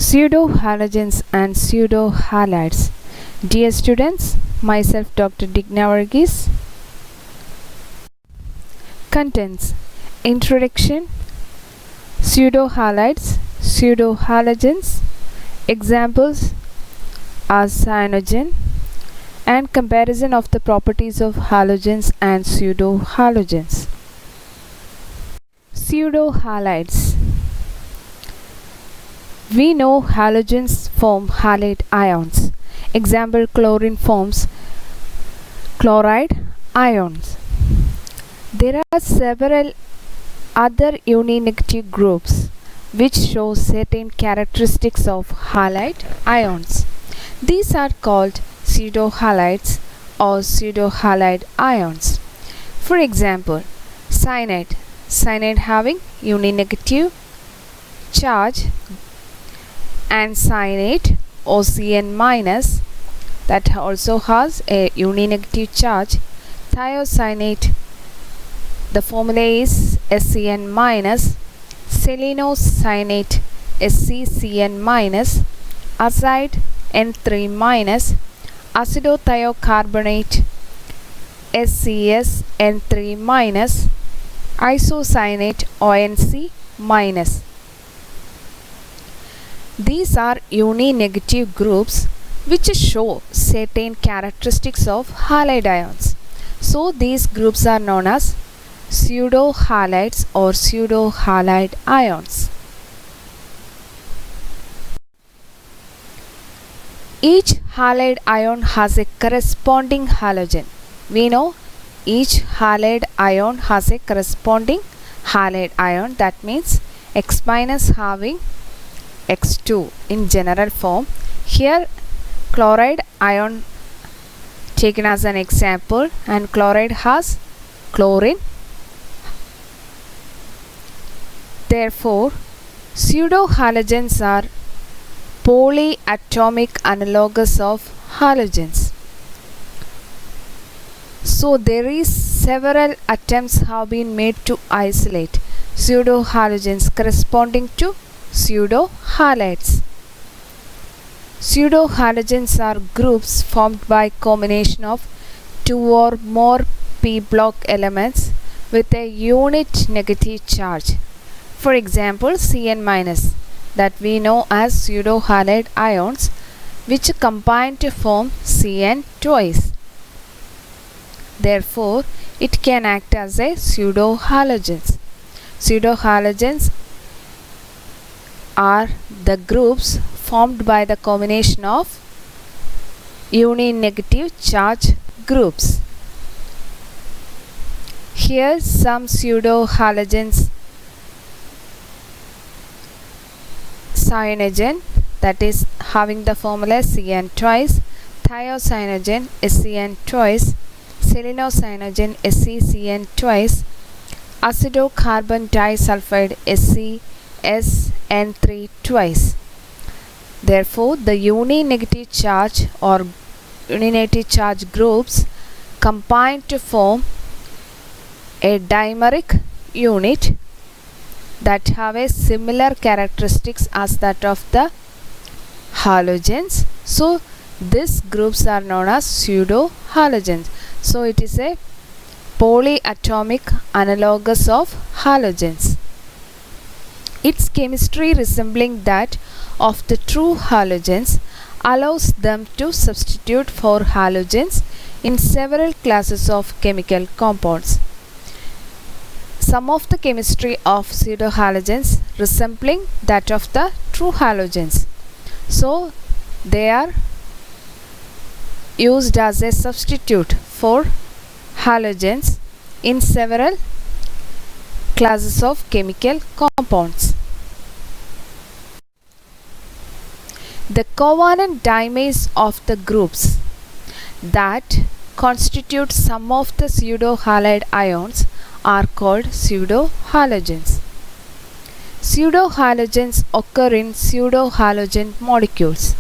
Pseudohalogens and pseudohalides. Dear students, myself Dr. Digna Varghese. Contents: Introduction, pseudohalides, pseudohalogens, examples are cyanogen, and comparison of the properties of halogens and pseudohalogens. Pseudohalides. We know halogens form halide ions. Example: chlorine forms chloride ions. There are several other uninegative groups which show certain characteristics of halide ions. These are called pseudohalides or pseudohalide ions. For example, cyanide. Cyanide having uninegative charge, and cyanate OCN minus that also has a uninegative charge. Thiocyanate, the formula is SCN minus. Selenocyanate SCCN minus. Azide N3 minus. Acidothiocarbonate SCS N3 minus. Isocyanate ONC minus. These are uninegative groups which show certain characteristics of halide ions. So these groups are known as pseudohalides or pseudohalide ions. Each halide ion has a corresponding halogen. We know each halide ion has a corresponding halide ion. That means X minus having X2 in general form. Here chloride ion taken as an example, and chloride has chlorine. Therefore, pseudohalogens are polyatomic analogues of halogens. So there is several attempts have been made to isolate pseudohalogens corresponding to pseudohalides. Pseudohalogens are groups formed by combination of two or more p block elements with a unit negative charge. For example, Cn minus that we know as pseudohalide ions, which combine to form Cn twice. Therefore, it can act as a pseudohalogens. Pseudohalogens are the groups formed by the combination of uninegative charge groups. Here some pseudohalogens: cyanogen, that is having the formula Cn twice. Thiocyanogene SCN twice. Selenocyanogen SCCN twice. Acidocarbon disulfide SCSN3 twice. Therefore, the uninegative charge or uninegative charge groups combine to form a dimeric unit that have a similar characteristics as that of the halogens. So these groups are known as pseudohalogens. So it is a polyatomic analogus of halogens. Its chemistry resembling that of the true halogens allows them to substitute for halogens in several classes of chemical compounds. Some of the chemistry of pseudohalogens resembling that of the true halogens. So they are used as a substitute for halogens in several classes of chemical compounds. The covalent dimers of the groups that constitute some of the pseudohalide ions are called pseudohalogens. Pseudohalogens occur in pseudohalogen molecules.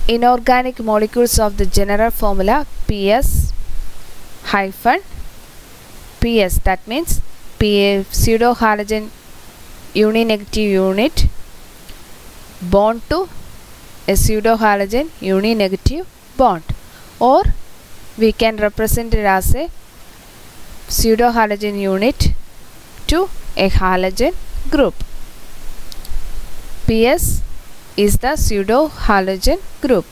Inorganic molecules of the general formula PS hyphen PS, that means pseudohalogen uninegative unit bond to a pseudo-halogen uni-negative bond, or we can represent it as a pseudo-halogen unit to a halogen group. PS is the pseudo-halogen group.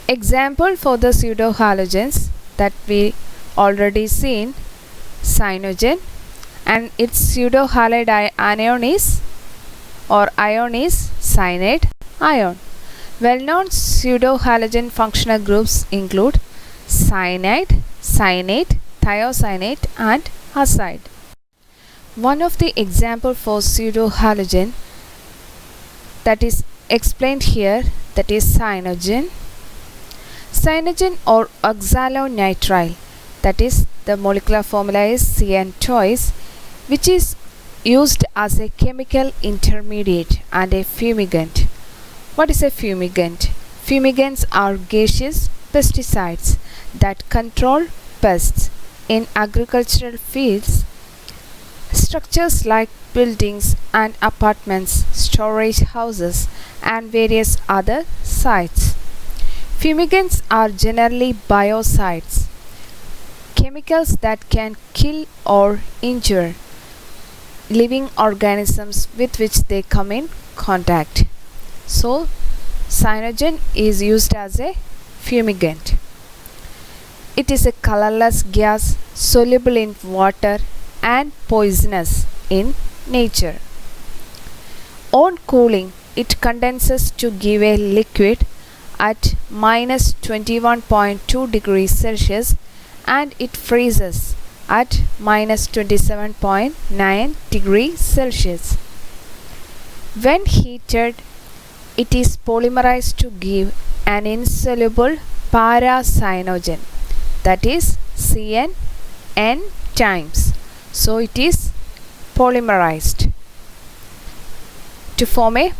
Example for the pseudo-halogens that we already seen: cyanogen, and its pseudo-halide anion is cyanide ion. Well-known pseudo-halogen functional groups include cyanide, cyanate, thiocyanate, and azide. One of the example for pseudo-halogen that is explained here, that is cyanogen. Cyanogen or oxalonitrile, that is the molecular formula is CN twice, which is used as a chemical intermediate and a fumigant. What is a fumigant? Fumigants are gaseous pesticides that control pests in agricultural fields, structures like buildings and apartments, storage houses, and various other sites. Fumigants are generally biocides, chemicals that can kill or injure living organisms with which they come in contact. So, cyanogen is used as a fumigant. It is a colorless gas soluble in water and poisonous in nature. On cooling, it condenses to give a liquid at minus 21.2 degrees Celsius, and it freezes at minus 27.9 degrees Celsius. When heated, it is polymerized to give an insoluble paracyanogen, that is CN n times. So it is polymerized to form a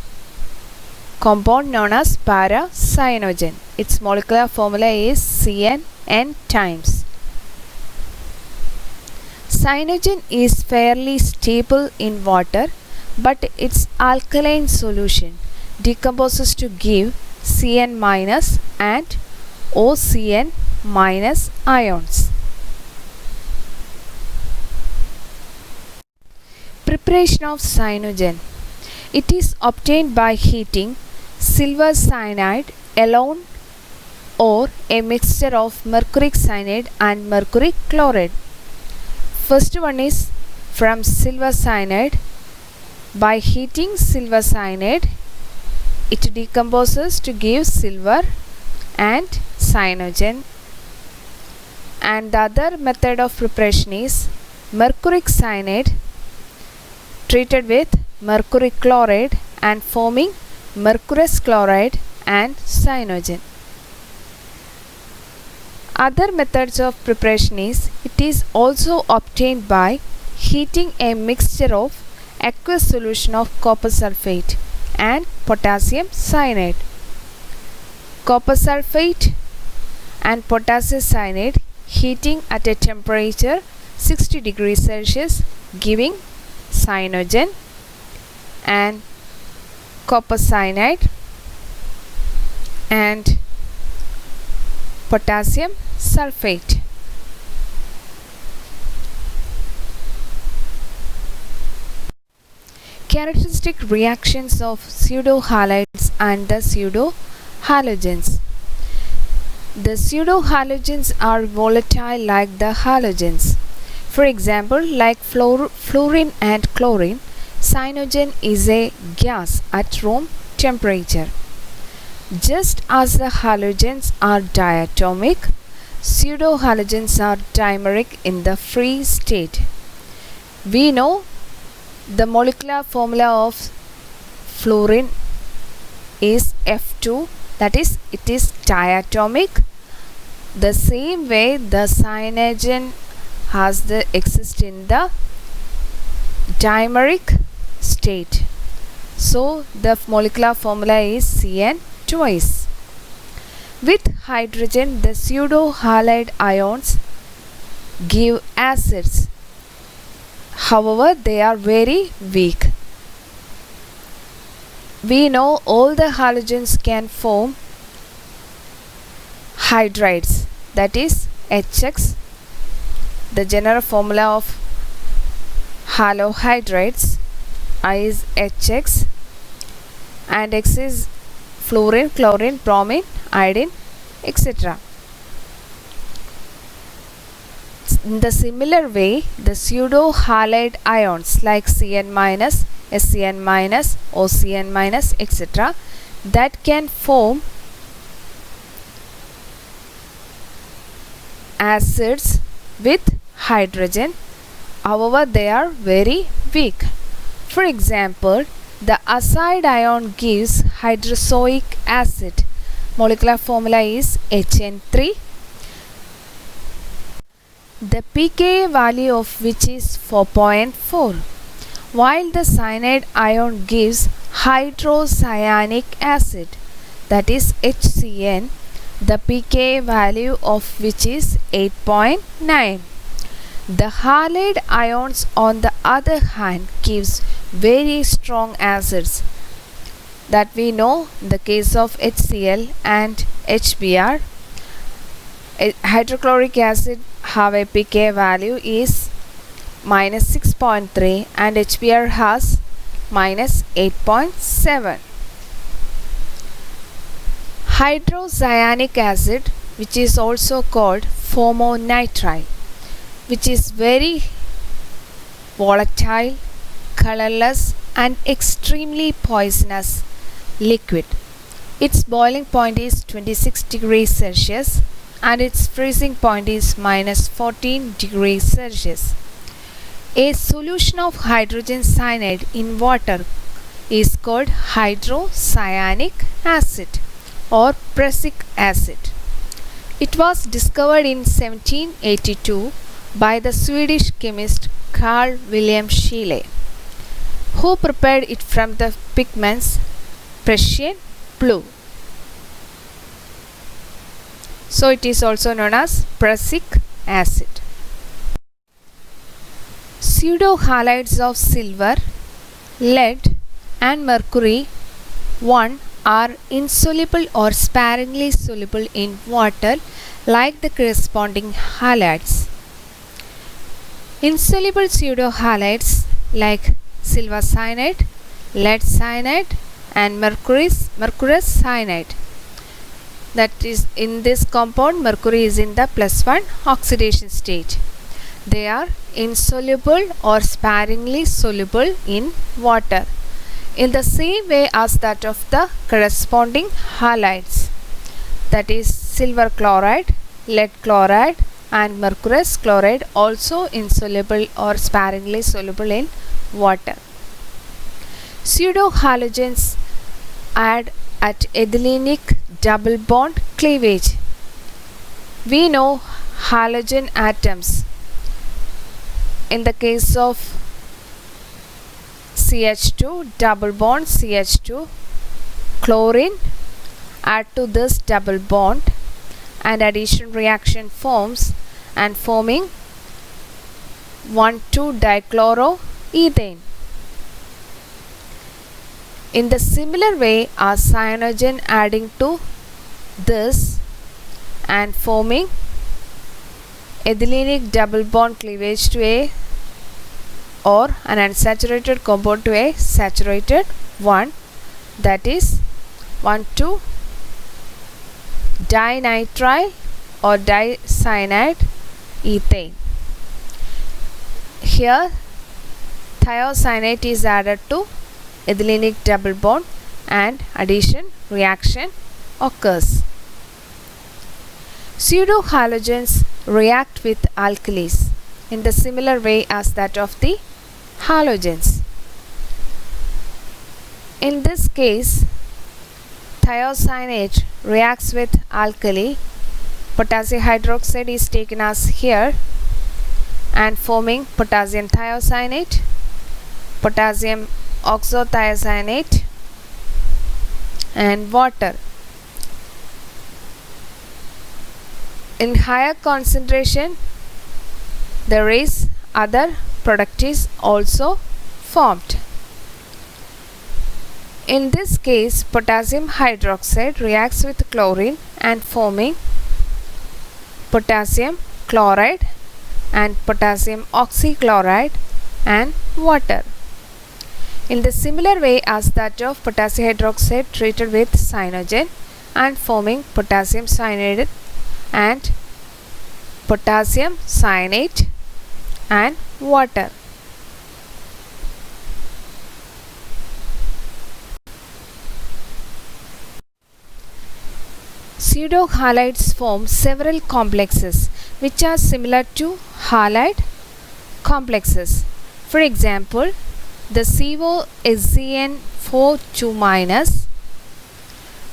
compound known as paracyanogen. Its molecular formula is CN n times. Cyanogen is fairly stable in water, but its alkaline solution decomposes to give Cn minus and OCN minus ions. Preparation of cyanogen. It is obtained by heating silver cyanide alone or a mixture of mercuric cyanide and mercury chloride. First one is from silver cyanide. By heating silver cyanide, it decomposes to give silver and cyanogen. And the other method of preparation is mercuric cyanide treated with mercury chloride and forming mercurous chloride and cyanogen. Other methods of preparation is, it is also obtained by heating a mixture of aqueous solution of copper sulfate and potassium cyanide. Copper sulfate and potassium cyanide heating at a temperature 60 degrees Celsius, giving cyanogen and copper cyanide and potassium sulfate. Characteristic reactions of pseudo-halides and the pseudo-halogens. The pseudo-halogens are volatile like the halogens. For example, like fluorine and chlorine, cyanogen is a gas at room temperature. Just as the halogens are diatomic, pseudo-halogens are dimeric in the free state. We know the molecular formula of fluorine is F2, that is, it is diatomic. The same way the cyanogen has the exist in the dimeric state. So the molecular formula is Cn twice. With hydrogen, the pseudo-halide ions give acids. However, they are very weak. We know all the halogens can form hydrides, that is HX. The general formula of halohydrides is HX, and X is fluorine, chlorine, bromine, iodine, etc. In the similar way, the pseudo halide ions like Cn minus, SCN minus, OCN minus, etc. that can form acids with hydrogen. However, they are very weak. For example, the azide ion gives hydroxoic acid. Molecular formula is HN3. The pKa value of which is 4.4. While the cyanide ion gives hydrocyanic acid, that is HCN, the pKa value of which is 8.9. The halide ions on the other hand gives very strong acids that we know in the case of HCl and HBr. Hydrochloric acid have a pKa value is minus 6.3 and HBr has minus 8.7. Hydrocyanic acid, which is also called formonitrile, which is very volatile, colorless and extremely poisonous liquid. Its boiling point is 26 degrees Celsius and its freezing point is minus 14 degrees Celsius. A solution of hydrogen cyanide in water is called hydrocyanic acid or prussic acid. It was discovered in 1782 by the Swedish chemist Carl Wilhelm Scheele, who prepared it from the pigments Prussian blue. So it is also known as prussic acid. Pseudohalides of silver, lead and mercury 1 are insoluble or sparingly soluble in water like the corresponding halides. Insoluble pseudohalides like silver cyanide, lead cyanide and mercurous cyanide. That is, in this compound mercury is in the +1 oxidation state. They are insoluble or sparingly soluble in water in the same way as that of the corresponding halides, that is silver chloride, lead chloride and mercurous chloride, also insoluble or sparingly soluble in water. Pseudohalogens add at ethylenic double bond cleavage. We know halogen atoms. In the case of CH2, double bond CH2, chlorine add to this double bond and addition reaction forms and forming 1,2-dichloroethane. In the similar way as cyanogen adding to this and forming ethylenic double bond cleavage to a or an unsaturated compound to a saturated one, that is 1,2-dinitrile or dicyanide ethane. Here thiocyanate is added to ethylenic double bond and addition reaction occurs. Pseudohalogens react with alkalis in the similar way as that of the halogens. In this case, thiocyanate reacts with alkali. Potassium hydroxide is taken as here and forming potassium thiocyanate, potassium oxothiocyanate and water. In higher concentration, there is other product is also formed. In this case, potassium hydroxide reacts with chlorine and forming potassium chloride and potassium oxychloride and water. In the similar way as that of potassium hydroxide treated with cyanogen and forming potassium cyanide and potassium cyanate and water. Pseudo-halides form several complexes which are similar to halide complexes. For example, the COSCN4 2-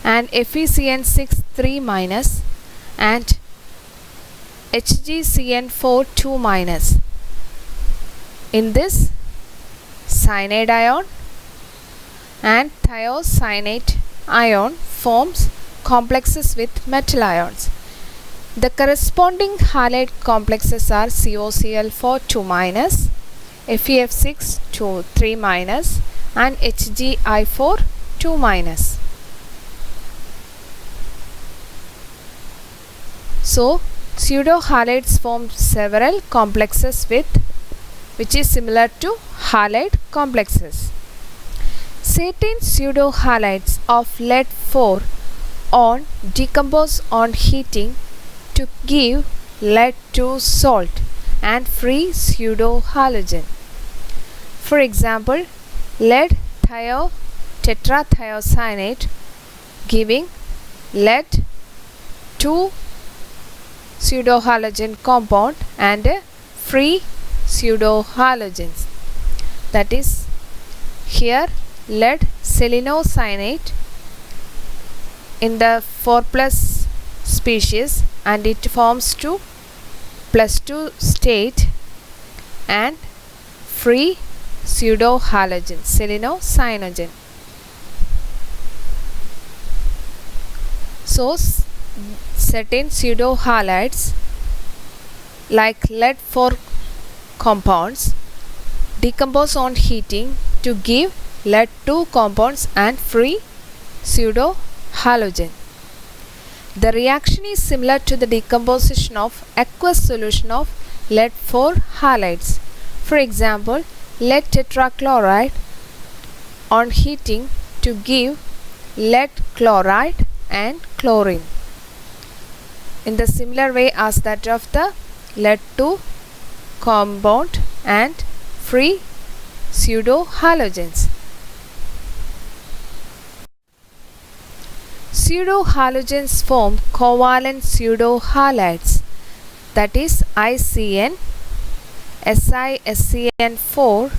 and FeCN6 3- and HgCN4 2-. In this, cyanide ion and thiocyanate ion forms complexes with metal ions. The corresponding halide complexes are COCl4 2-, FeF6 3- and HgI4 2-. So, pseudo-halides form several complexes which is similar to halide complexes. Certain pseudo-halides of lead-4 decompose on heating to give lead-2 salt and free pseudo-halogen. For example, lead tetracyanate giving lead-2 pseudo-halogen compound and free pseudo-halogens. That is, here lead selenocyanate in the 4+ species and it forms 2+2 state and free pseudo-halogen selenocyanogen. So certain pseudo-halides like lead-4 compounds decompose on heating to give lead-2 compounds and free pseudo-halogen. The reaction is similar to the decomposition of aqueous solution of lead-4 halides. For example, lead tetrachloride on heating to give lead chloride and chlorine. In the similar way as that of the lead-2 compound and free pseudo-halogens. Pseudo-halogens form covalent pseudo-halides, that is ICN, SiSCN4,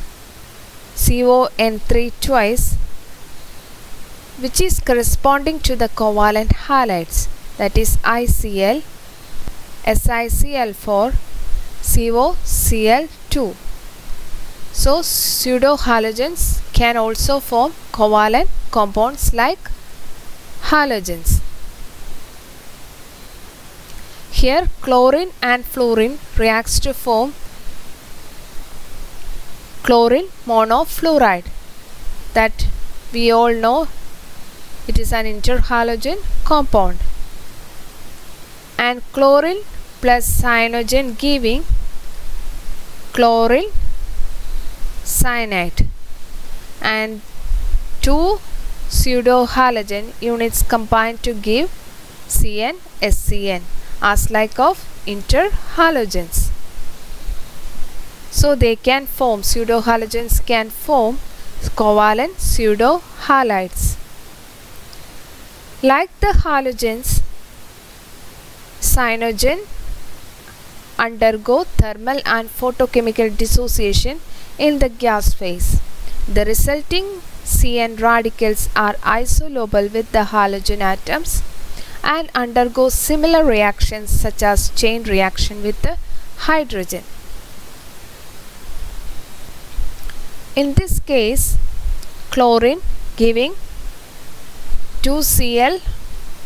CON3 twice, which is corresponding to the covalent halides, that is ICl, SiCl4, COCl2. So pseudo-halogens can also form covalent compounds like halogens. Here chlorine and fluorine reacts to form chlorine monofluoride, that we all know it is an interhalogen compound, and chlorine plus cyanogen giving chlorine cyanide, and 2 pseudo-halogen units combined to give CnSCN as like of interhalogens. So they can form, pseudo-halogens can form covalent pseudo-halides. Like the halogens, cyanogen undergo thermal and photochemical dissociation in the gas phase. The resulting CN radicals are isolobal with the halogen atoms and undergo similar reactions such as chain reaction with the hydrogen. In this case, chlorine giving 2Cl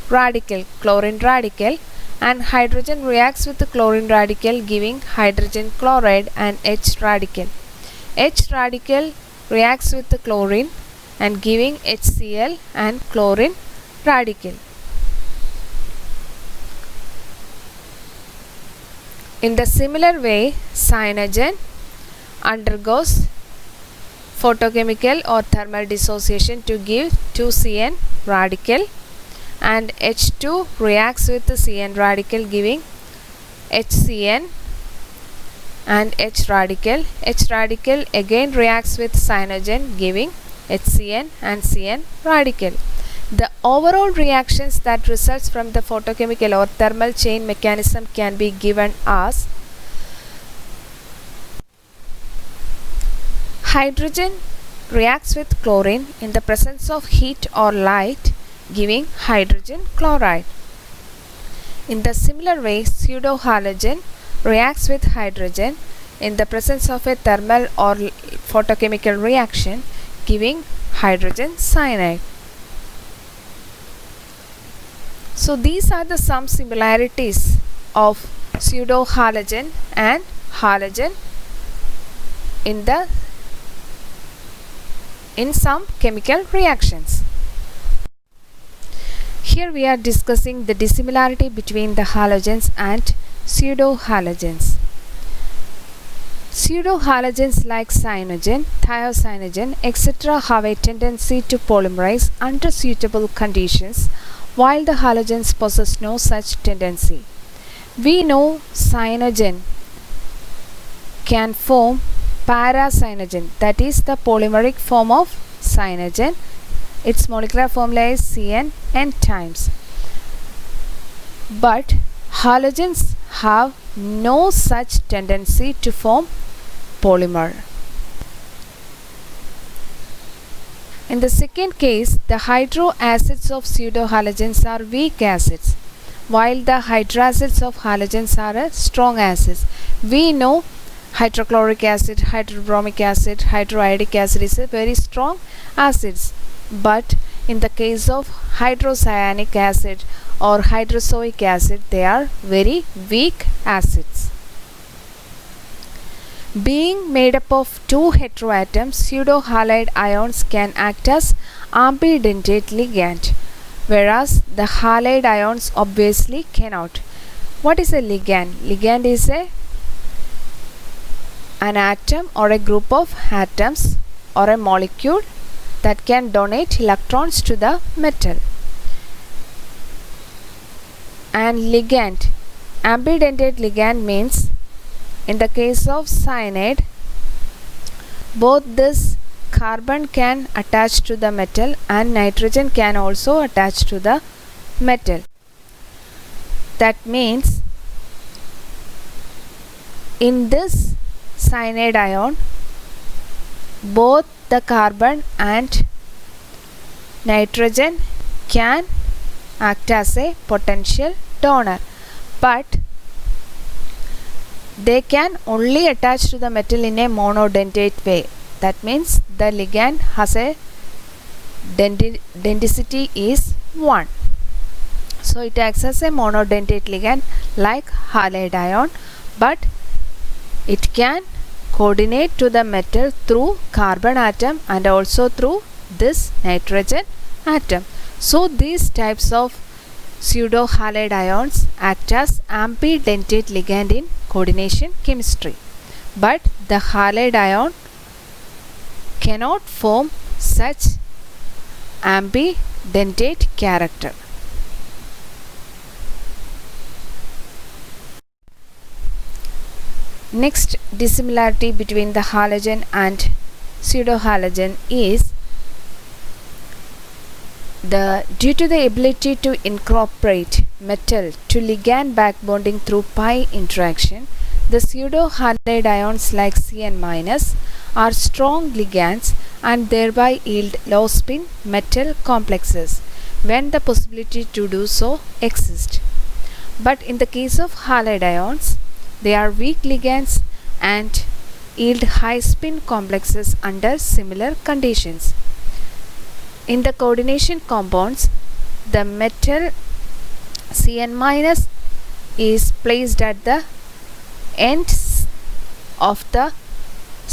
radical, chlorine radical, and hydrogen reacts with the chlorine radical giving hydrogen chloride and H radical. H radical reacts with the chlorine and giving HCl and chlorine radical. In the similar way, cyanogen undergoes photochemical or thermal dissociation to give 2CN radical, and H2 reacts with the CN radical giving HCN and H radical. H radical again reacts with cyanogen giving HCN and CN radical. The overall reactions that results from the photochemical or thermal chain mechanism can be given as: hydrogen reacts with chlorine in the presence of heat or light, giving hydrogen chloride. In the similar way, pseudohalogen reacts with hydrogen in the presence of a thermal or photochemical reaction, giving hydrogen cyanide. So these are the some similarities of pseudohalogen and halogen in some chemical reactions. Here we are discussing the dissimilarity between the halogens and pseudohalogens. Pseudohalogens like cyanogen, thiocyanogen, etc. have a tendency to polymerize under suitable conditions, while the halogens possess no such tendency. We know cyanogen can form paracyanogen, that is the polymeric form of cyanogen. Its molecular formula is CN n times. But halogens have no such tendency to form polymer. In the second case, the hydroacids of pseudohalogens are weak acids, while the hydracids of halogens are strong acids. We know hydrochloric acid, hydrobromic acid, hydroiodic acid is a very strong acids, but in the case of hydrocyanic acid or hydrozoic acid, they are very weak acids. Being made up of two heteroatoms, pseudohalide ions can act as ambidentate ligand, whereas the halide ions obviously cannot. What is a ligand? Ligand is an atom or a group of atoms or a molecule that can donate electrons to the metal. And ligand, ambidentate ligand means in the case of cyanide, both this carbon can attach to the metal and nitrogen can also attach to the metal. That means in this cyanide ion, both the carbon and nitrogen can act as a potential donor, but they can only attach to the metal in a monodentate way. That means the ligand has a density is 1. So it acts as a monodentate ligand like halide ion, but it can coordinate to the metal through carbon atom and also through this nitrogen atom. So these types of pseudohalide ions act as ambidentate ligand in coordination chemistry, but the halide ion cannot form such ambidentate character. Next dissimilarity between the halogen and pseudohalogen is due to the ability to incorporate metal to ligand back bonding through pi interaction, the pseudohalide ions like Cn- are strong ligands and thereby yield low spin metal complexes when the possibility to do so exists. But in the case of halide ions, they are weak ligands and yield high spin complexes under similar conditions. In the coordination compounds, the metal Cn- is placed at the ends of the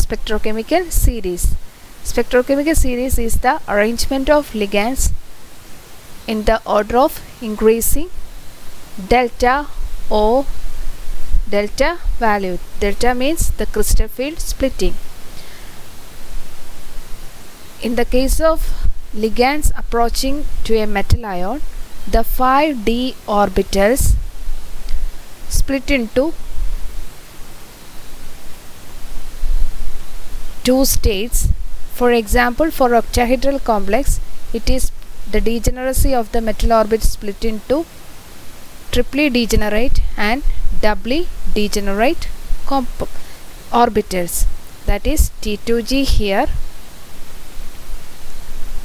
spectrochemical series. Spectrochemical series is the arrangement of ligands in the order of increasing delta or delta value. Delta means the crystal field splitting. In the case of ligands approaching to a metal ion, the 5d orbitals split into two states. For example, for octahedral complex, it is the degeneracy of the metal orbit split into triply degenerate and doubly degenerate orbitals. That is T2g here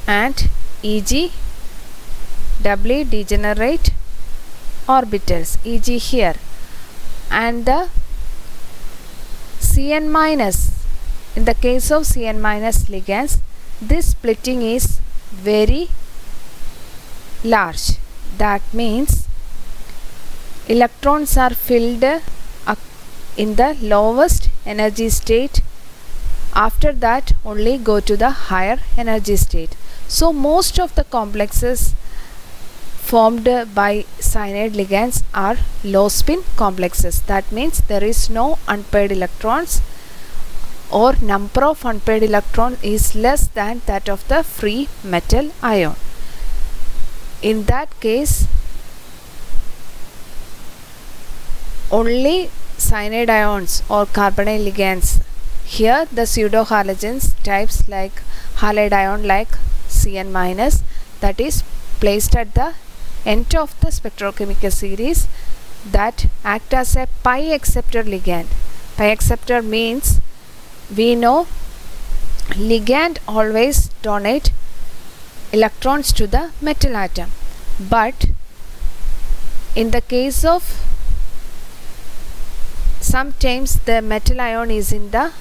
and EG doubly degenerate orbitals, EG here, and the Cn minus. In the case of Cn minus ligands, this splitting is very large. That means electrons are filled up in the lowest energy state. After that only go to the higher energy state. So most of the complexes formed by cyanide ligands are low spin complexes. That means there is no unpaired electrons, or number of unpaired electrons is less than that of the free metal ion. In that case, only cyanide ions or carbonyl ligands. Here the pseudo halogens types like halide ion like Cn minus, that is placed at the end of the spectrochemical series, that act as a pi acceptor ligand. Pi acceptor means we know ligand always donate electrons to the metal atom, but in the case of sometimes the metal ion is in the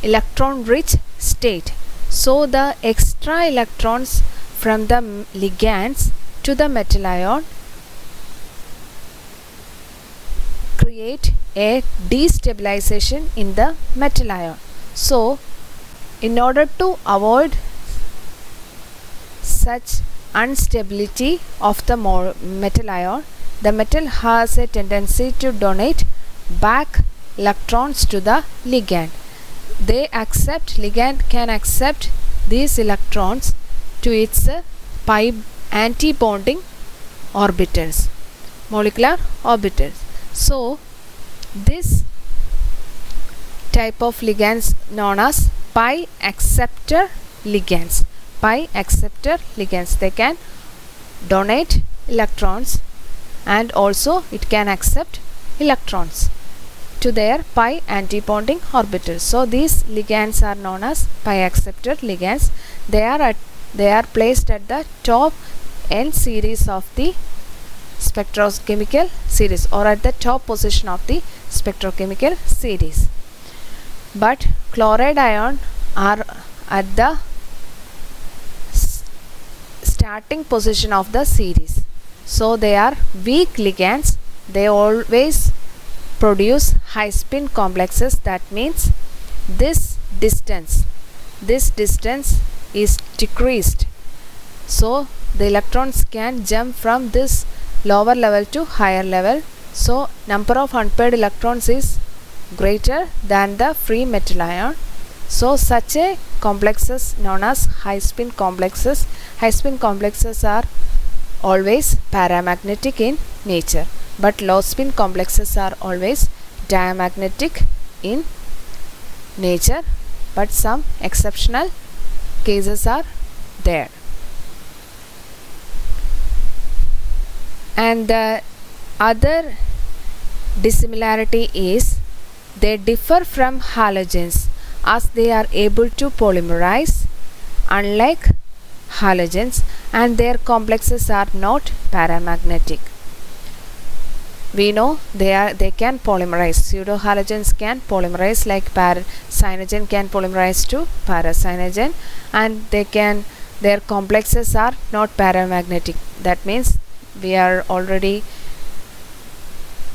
electron rich state, so the extra electrons from the ligands to the metal ion create a destabilization in the metal ion. So in order to avoid such instability of the metal ion, the metal has a tendency to donate back electrons to the ligand. Ligand can accept these electrons to its pi anti-bonding orbitals, molecular orbitals. So this type of ligands known as pi acceptor ligands. Pi acceptor ligands, they can donate electrons and also it can accept electrons to their pi anti-bonding orbitals. So these ligands are known as pi acceptor ligands. They are placed at the top end series of the spectrochemical series, or at the top position of the spectrochemical series. But chloride ion are at the starting position of the series. So they are weak ligands. They always produce high spin complexes. That means this distance is decreased, so the electrons can jump from this lower level to higher level. So number of unpaired electrons is greater than the free metal ion. So such a complexes known as high spin complexes. High spin complexes are always paramagnetic in nature, but low spin complexes are always diamagnetic in nature, but some exceptional cases are there. And the other dissimilarity is they differ from halogens as they are able to polymerize, unlike halogens, and their complexes are not paramagnetic. We know they can polymerize. Pseudo halogens can polymerize, like cyanogen can polymerize to paracyanogen, and their complexes are not paramagnetic. That means we are already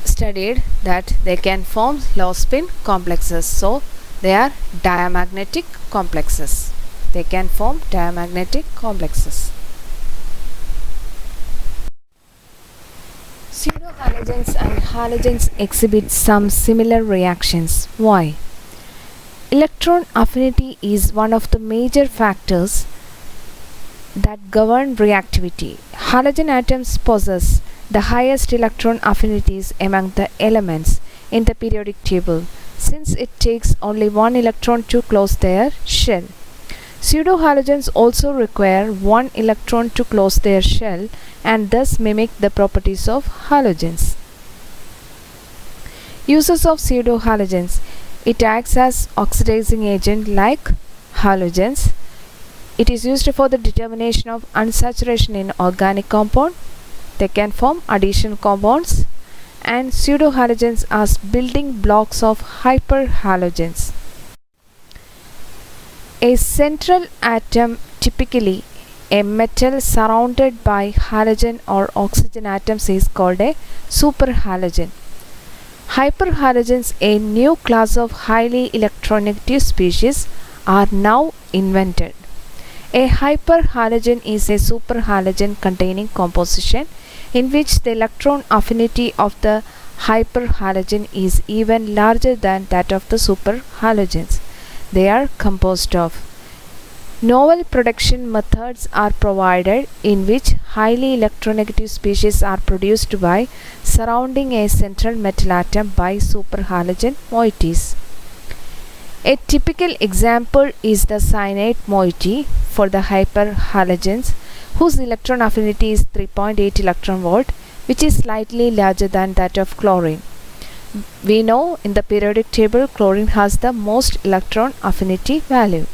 studied that they can form low spin complexes. So They are diamagnetic complexes. They can form diamagnetic complexes. Pseudohalogens and halogens exhibit some similar reactions. Why? Electron affinity is one of the major factors that govern reactivity. Halogen atoms possess the highest electron affinities among the elements in the periodic table, since it takes only one electron to close their shell. Pseudohalogens also require one electron to close their shell and thus mimic the properties of halogens. Uses of pseudohalogens: it acts as oxidizing agent like halogens. It is used for the determination of unsaturation in organic compound. They can form additional compounds, and pseudohalogens as building blocks of hyperhalogens. A central atom, typically a metal surrounded by halogen or oxygen atoms, is called a superhalogen. Hyperhalogens, a new class of highly electronegative species, are now invented. A hyperhalogen is a superhalogen containing composition in which the electron affinity of the hyperhalogen is even larger than that of the superhalogens they are composed of. Novel production methods are provided in which highly electronegative species are produced by surrounding a central metal atom by superhalogen moieties. A typical example is the cyanide moiety for the hyperhalogens, whose electron affinity is 3.8 electron volt, which is slightly larger than that of chlorine. We know in the periodic table chlorine has the most electron affinity value.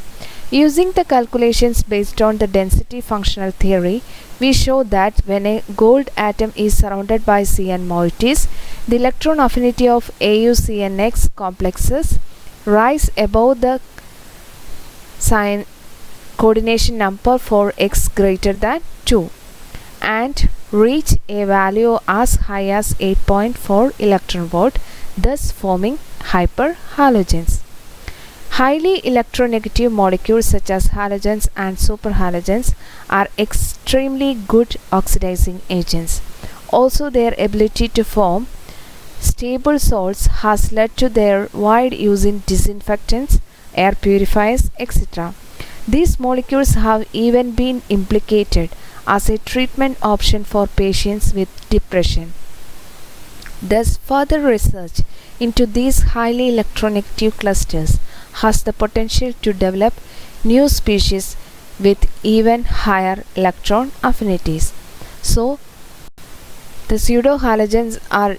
Using the calculations based on the density functional theory, we show that when a gold atom is surrounded by Cn moieties, the electron affinity of AuCnX complexes rise above the sign coordination number for x greater than 2 and reach a value as high as 8.4 electron volt, thus forming hyperhalogens. Highly electronegative molecules such as halogens and superhalogens are extremely good oxidizing agents. Also, their ability to form stable salts has led to their wide use in disinfectants, air purifiers, etc. These molecules have even been implicated as a treatment option for patients with depression. Thus, further research into these highly electronegative clusters has the potential to develop new species with even higher electron affinities. So, the pseudohalogens are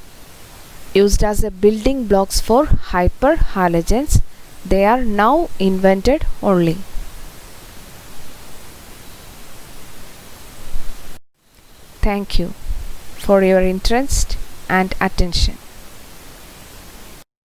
used as a building blocks for hyperhalogens. They are now invented only. Thank you for your interest and attention.